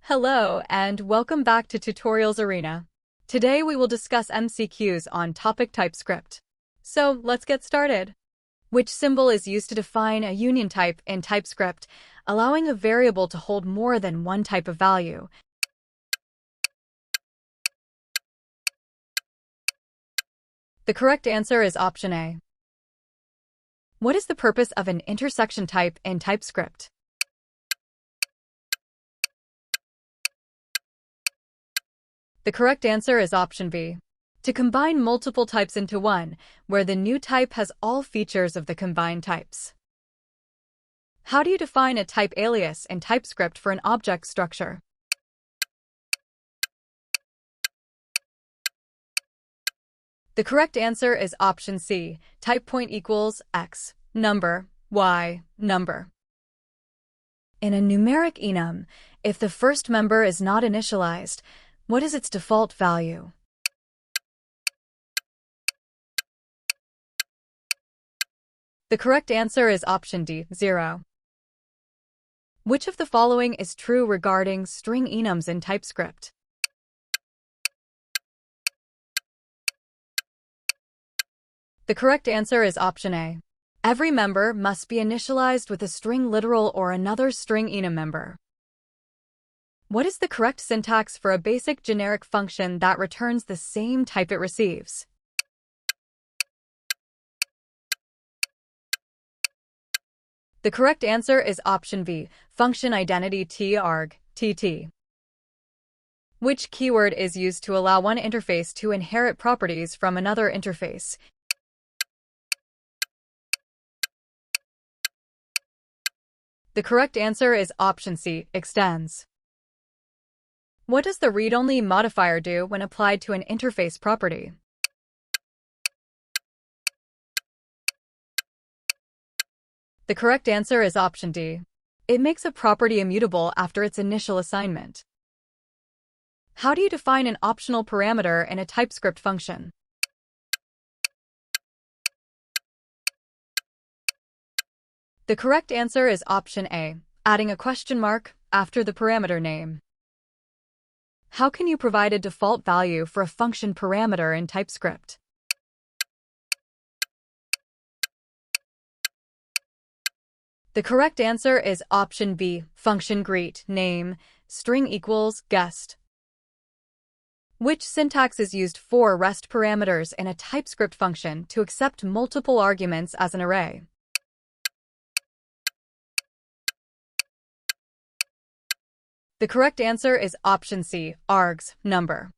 Hello, and welcome back to Tutorials Arena. Today we will discuss MCQs on topic TypeScript. So let's get started. Which symbol is used to define a union type in TypeScript, allowing a variable to hold more than one type of value? The correct answer is option A. What is the purpose of an intersection type in TypeScript? The correct answer is option B. To combine multiple types into one, where the new type has all features of the combined types. How do you define a type alias in TypeScript for an object structure? The correct answer is option C. Type point equals x, number, y, number. In a numeric enum, if the first member is not initialized, what is its default value? The correct answer is option D, 0. Which of the following is true regarding string enums in TypeScript? The correct answer is option A. Every member must be initialized with a string literal or another string enum member. What is the correct syntax for a basic generic function that returns the same type it receives? The correct answer is option B, function identity targ, TT. Which keyword is used to allow one interface to inherit properties from another interface? The correct answer is option C, extends. What does the read-only modifier do when applied to an interface property? The correct answer is option D. It makes a property immutable after its initial assignment. How do you define an optional parameter in a TypeScript function? The correct answer is option A, adding a question mark after the parameter name. How can you provide a default value for a function parameter in TypeScript? The correct answer is option B, function greet, name, string equals, guest. Which syntax is used for REST parameters in a TypeScript function to accept multiple arguments as an array? The correct answer is option C, args, number.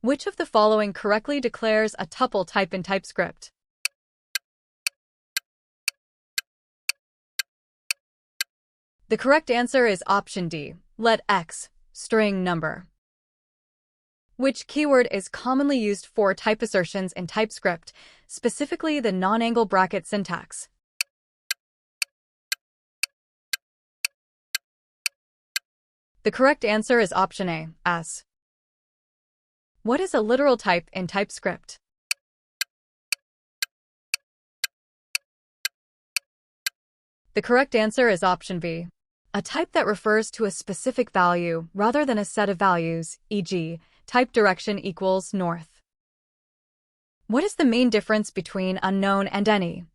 Which of the following correctly declares a tuple type in TypeScript? The correct answer is option D, let x, string number. Which keyword is commonly used for type assertions in TypeScript, specifically the non-angle bracket syntax? The correct answer is option A, s. What is a literal type in TypeScript? The correct answer is option B. A type that refers to a specific value rather than a set of values, e.g., type direction equals north. What is the main difference between unknown and any?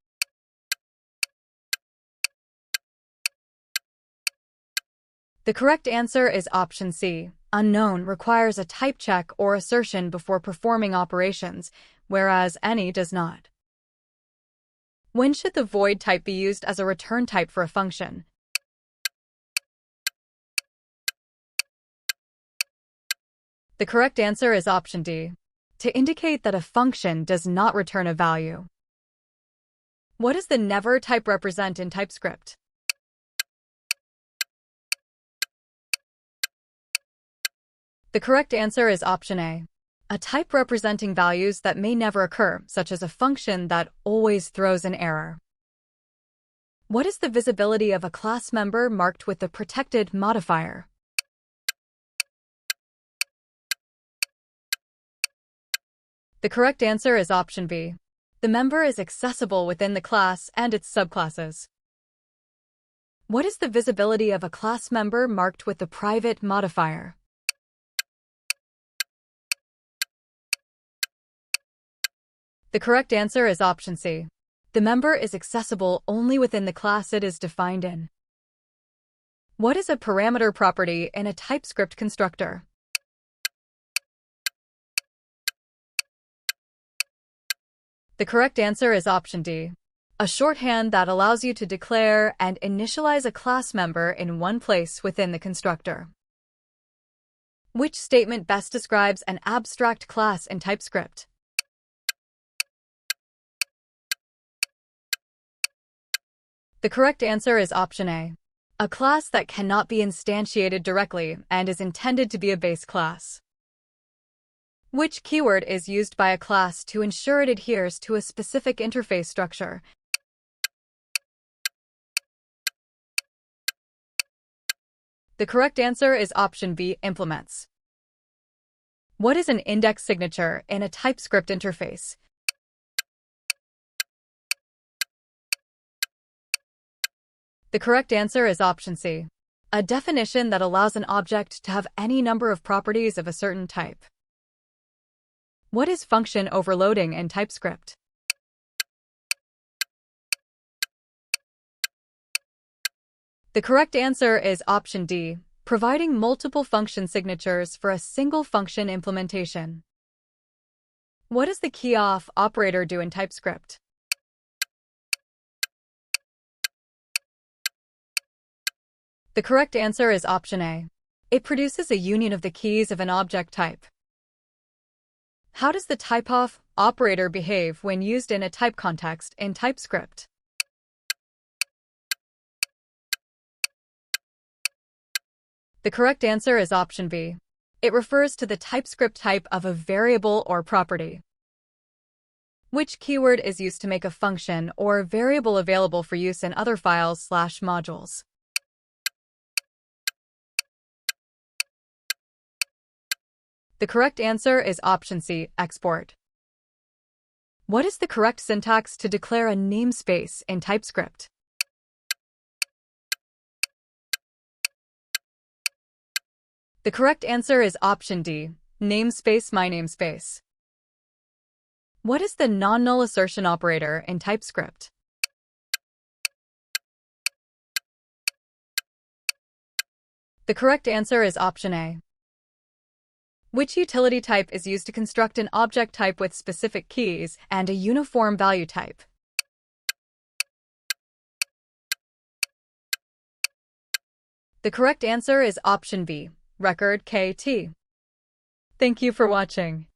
The correct answer is option C. Unknown requires a type check or assertion before performing operations, whereas any does not. When should the void type be used as a return type for a function? The correct answer is option D, to indicate that a function does not return a value. What does the never type represent in TypeScript? The correct answer is option A, a type representing values that may never occur, such as a function that always throws an error. What is the visibility of a class member marked with the protected modifier? The correct answer is option B. The member is accessible within the class and its subclasses. What is the visibility of a class member marked with the private modifier? The correct answer is option C. The member is accessible only within the class it is defined in. What is a parameter property in a TypeScript constructor? The correct answer is option D. A shorthand that allows you to declare and initialize a class member in one place within the constructor. Which statement best describes an abstract class in TypeScript? The correct answer is option A. A class that cannot be instantiated directly and is intended to be a base class. Which keyword is used by a class to ensure it adheres to a specific interface structure? The correct answer is option B, implements. What is an index signature in a TypeScript interface? The correct answer is option C. A definition that allows an object to have any number of properties of a certain type. What is function overloading in TypeScript? The correct answer is option D, providing multiple function signatures for a single function implementation. What does the key-off operator do in TypeScript? The correct answer is option A. It produces a union of the keys of an object type. How does the typeoff operator behave when used in a type context in TypeScript? The correct answer is option B. It refers to the TypeScript type of a variable or property. Which keyword is used to make a function or variable available for use in other files/modules? The correct answer is option C, export. What is the correct syntax to declare a namespace in TypeScript? The correct answer is option D, namespace my namespace. What is the non-null assertion operator in TypeScript? The correct answer is option A. Which utility type is used to construct an object type with specific keys and a uniform value type? The correct answer is option B, record KT. Thank you for watching.